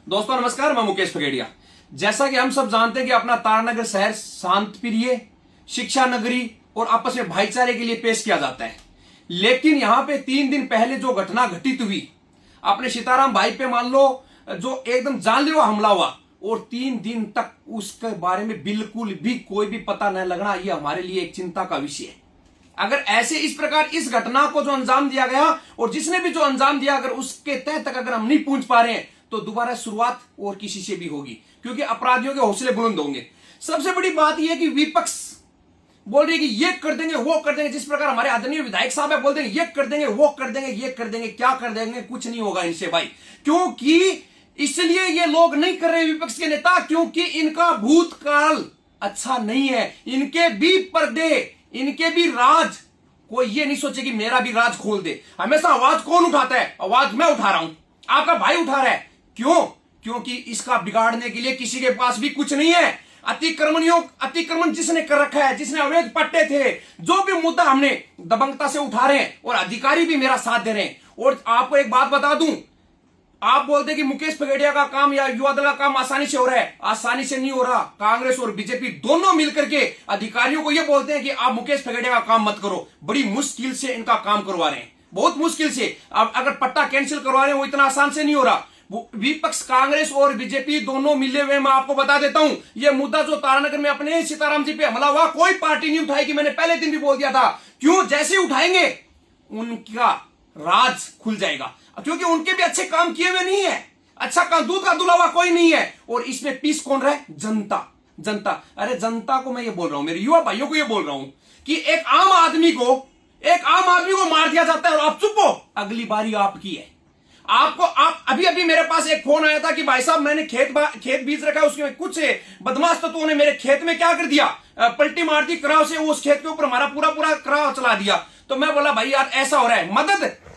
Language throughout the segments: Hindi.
दोस्तों नमस्कार, मैं मुकेश पगेड़िया। जैसा कि हम सब जानते हैं कि अपना तारानगर शहर शांत प्रिय, शिक्षा नगरी और आपस में भाईचारे के लिए पेश किया जाता है। लेकिन यहां पे 3 दिन पहले जो घटना घटित हुई अपने सीताराम भाई पे, मान लो जो एकदम जानलेवा हमला हुआ और 3 दिन तक उसके बारे में बिल्कुल भी कोई भी पता न लगना, यह हमारे लिए एक चिंता का विषय है। अगर ऐसे इस प्रकार इस घटना को जो अंजाम दिया गया और जिसने भी जो अंजाम दिया, अगर उसके तह तक अगर हम नहीं पहुंच पा रहे हैं तो दोबारा शुरुआत और किसी से भी होगी, क्योंकि अपराधियों के हौसले बुलंद होंगे। सबसे बड़ी बात यह है कि विपक्ष बोल रही है कि ये कर देंगे वो कर देंगे, जिस प्रकार हमारे आदरणीय विधायक साहब है बोल देंगे ये कर देंगे वो कर देंगे, ये कर देंगे, क्या कर देंगे, कुछ नहीं होगा इनसे भाई। क्योंकि इसलिए ये लोग नहीं कर रहे विपक्ष के नेता, क्योंकि इनका भूतकाल अच्छा नहीं है, इनके भी पर्दे, इनके भी राज। कोई ये नहीं सोचे कि मेरा भी राज खोल दे। हमेशा आवाज कौन उठाता है? आवाज मैं उठा रहा हूं, आपका भाई उठा रहा है। क्यों? क्योंकि इसका बिगाड़ने के लिए किसी के पास भी कुछ नहीं है। अतिक्रमण जिसने कर रखा है, जिसने अवैध पट्टे थे, जो भी मुद्दा हमने दबंगता से उठा रहे हैं और अधिकारी भी मेरा साथ दे रहे हैं। और आपको एक बात बता दूं, आप बोलते हैं कि मुकेश पगेड़िया का काम या युवा दल का काम आसानी से हो रहा है। आसानी से नहीं हो रहा। कांग्रेस और बीजेपी दोनों मिलकर के अधिकारियों को यह बोलते हैं कि आप मुकेश पगेड़िया का काम मत करो। बड़ी मुश्किल से इनका काम करवा रहे हैं, बहुत मुश्किल से। अब अगर पट्टा कैंसिल करवा रहे हैं वो इतना आसान से नहीं हो रहा। विपक्ष कांग्रेस और बीजेपी दोनों मिले हुए, मैं आपको बता देता हूं, यह मुद्दा जो तारानगर में अपने सीताराम जी पे हमला हुआ, कोई पार्टी नहीं उठाएगी। मैंने पहले दिन भी बोल दिया था। क्यों? जैसे उठाएंगे उनका राज खुल जाएगा, क्योंकि उनके भी अच्छे काम किए हुए नहीं है। अच्छा काम, दूध का दुला हुआ कोई नहीं है। और इसमें पीस कौन रहा है? जनता। जनता, अरे जनता को मैं ये बोल रहा हूं, मेरे युवा भाइयों को ये बोल रहा हूं कि एक आम आदमी को मार दिया जाता है और आप चुप हो। अगली बारी आपकी है। आप अभी मेरे पास एक फोन आया था कि भाई साहब मैंने खेत बीज रखा है, उसमें कुछ बदमाश तत्वों ने मेरे खेत में क्या कर दिया, पलटी मार दी कराव से, उस खेत के ऊपर हमारा पूरा कराव चला दिया। तो मैं बोला भाई यार ऐसा हो रहा है,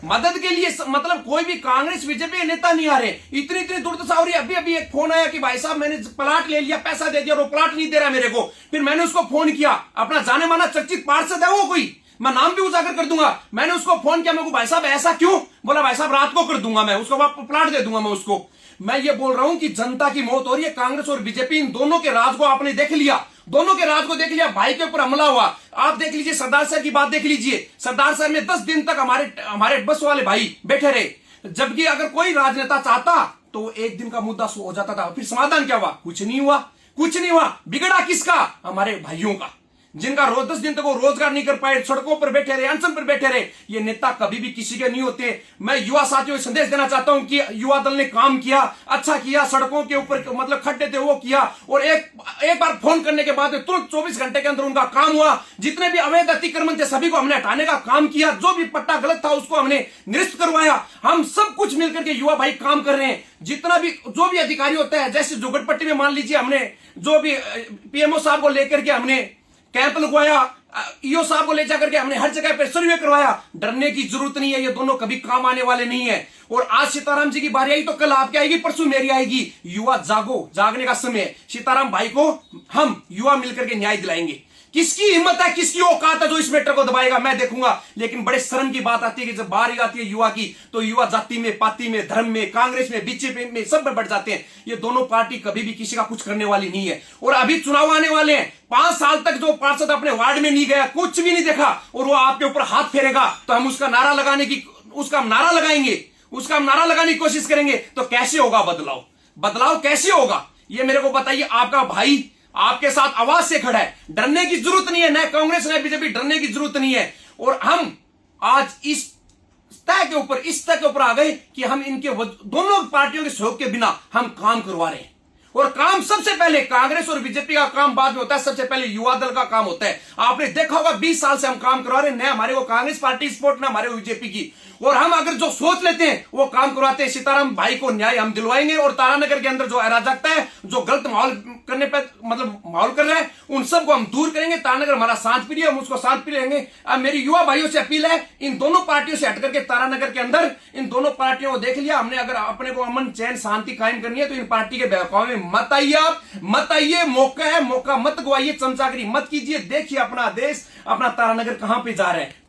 मदद के लिए मतलब कोई भी कांग्रेस बीजेपी नेता नहीं आ रहे। इतनी दुर्दशा हो रही है। अभी एक फोन आया कि भाई साहब मैंने प्लाट ले लिया, पैसा दे दिया और वो प्लाट नहीं दे रहा मेरे को। फिर मैंने उसको फोन किया, अपना जाने माना चर्चित पार्षद है वो, कोई मैं नाम भी उजागर कर दूंगा। मैंने उसको फोन किया, मैं को भाई साहब ऐसा क्यों? बोला भाई साहब रात को कर दूंगा, मैं उसको प्लाट दे दूंगा मैं उसको। मैं ये बोल रहा हूं कि जनता की मौत हो रही है। कांग्रेस और बीजेपी इन दोनों के राज को आपने देख लिया, दोनों के राज को देख लिया। भाई के ऊपर हमला हुआ, आप देख लीजिए। सरदार सर की बात देख लीजिए। सरदार सर में 10 दिन तक हमारे बस वाले भाई बैठे रहे, जबकि अगर कोई राजनेता चाहता तो एक दिन का मुद्दा हो जाता था। फिर समाधान क्या हुआ? कुछ नहीं हुआ। बिगड़ा किसका? हमारे भाइयों का, जिनका 10 दिन तक वो रोजगार नहीं कर पाए, सड़कों पर बैठे रहे, अनशन पर बैठे रहे। ये नेता कभी भी किसी के नहीं होते। मैं युवा साथियों को संदेश देना चाहता हूं कि युवा दल ने काम किया, अच्छा किया। सड़कों के ऊपर मतलब खड्डे थे वो किया, और एक बार फोन करने के बाद तुरंत 24 घंटे के अंदर उनका काम हुआ। जितने भी अवैध अतिक्रमण थे सभी को हमने हटाने का काम किया। जो भी पट्टा गलत था उसको हमने निरस्त करवाया। हम सब कुछ मिलकर के युवा भाई काम कर रहे हैं। जो भी अधिकारी होता है, जैसे जुगड़पट्टी में मान लीजिए हमने जो भी पीएमओ साहब को लेकर के हमने कैंप लगवाया, ईओ साहब को ले जाकर के हमने हर जगह पे सर्वे करवाया। डरने की जरूरत नहीं है, ये दोनों कभी काम आने वाले नहीं है। और आज सीताराम जी की बारी आई तो कल आपकी आएगी, परसों मेरी आएगी। युवा जागो, जागने का समय है। सीताराम भाई को हम युवा मिलकर के न्याय दिलाएंगे। किसकी हिम्मत है, किसकी औकात है जो इस मैटर को दबाएगा, मैं देखूंगा। लेकिन बड़े शर्म की बात आती है कि जब बारी आती है युवा की, तो युवा जाति में, पाति में, धर्म में, कांग्रेस में, बीजेपी में, सब में बढ़ जाते हैं। ये दोनों पार्टी कभी भी किसी का कुछ करने वाली नहीं है। और अभी चुनाव आने वाले हैं। 5 साल तक जो पार्षद अपने वार्ड में नहीं गया, कुछ भी नहीं देखा, और वो आपके ऊपर हाथ फेरेगा, तो हम उसका नारा लगाने की कोशिश करेंगे। तो कैसे होगा बदलाव कैसे होगा? ये मेरे को बताइए। आपका भाई आपके साथ आवाज से खड़ा है। डरने की जरूरत नहीं है, न कांग्रेस न बीजेपी, डरने की जरूरत नहीं है। और हम आज इस तय के ऊपर आ गए कि हम इनके दोनों पार्टियों के सहयोग के बिना हम काम करवा रहे हैं। और काम सबसे पहले कांग्रेस और बीजेपी का काम बाद में होता है, सबसे पहले युवा दल का काम होता है। आपने देखा होगा 20 साल से हम काम करवा रहे हैं, न हमारे को कांग्रेस पार्टी सपोर्ट, न हमारे बीजेपी की। और हम अगर जो सोच लेते हैं वो काम करवाते हैं। सीताराम भाई को न्याय हम दिलवाएंगे। और तारानगर के अंदर जो अराजकता है, जो गलत माहौल करने पर माहौल कर रहे हैं, उन सबको हम दूर करेंगे। तारानगर हमारा शांत प्रिय, हम उसको शांत प्रिय रहेंगे। अब मेरी युवा भाइयों से अपील है, इन दोनों पार्टियों से हटकर के तारानगर के अंदर इन दोनों पार्टियों को देख लिया हमने। अगर अपने को अमन चैन शांति कायम करनी है तो इन पार्टी के बहकावे में मत आइए। मौका है, मौका मत गवाइए, चमचागिरी मत कीजिए। देखिए अपना देश, अपना तारानगर कहां पे जा रहा है।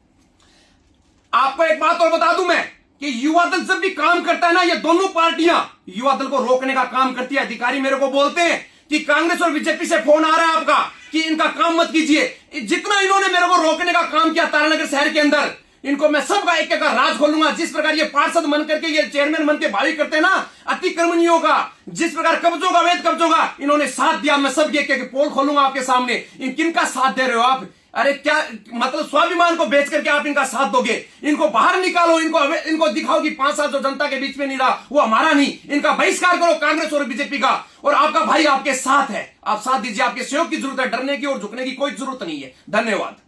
आपको एक बात और बता दूं मैं, कि युवा दल जब भी काम करता है ना, ये दोनों पार्टियां युवा दल को रोकने का काम करती है। अधिकारी मेरे को बोलते हैं कि कांग्रेस और बीजेपी से फोन आ रहा है आपका कि इनका काम मत कीजिए। जितना इन्होंने मेरे को रोकने का काम किया तारानगर शहर के अंदर, इनको मैं सबका एक एक राज खोलूंगा। जिस प्रकार ये पार्षद बन करके ये चेयरमैन बन के भावी करते हैं ना अतिक्रमणियों का, जिस प्रकार कब्जों का, अवैध कब्जों का इन्होंने साथ दिया, मैं सब एक एक पोल खोलूंगा आपके सामने। इन किनका साथ दे रहे हो आप? अरे क्या मतलब स्वाभिमान को बेच करके आप इनका साथ दोगे? इनको बाहर निकालो, इनको दिखाओ कि 5 साल जो जनता के बीच में नहीं रहा वो हमारा नहीं। इनका बहिष्कार करो कांग्रेस और बीजेपी का, और आपका भाई आपके साथ है, आप साथ दीजिए। आपके सहयोग की जरूरत है, डरने की और झुकने की कोई जरूरत नहीं है। धन्यवाद।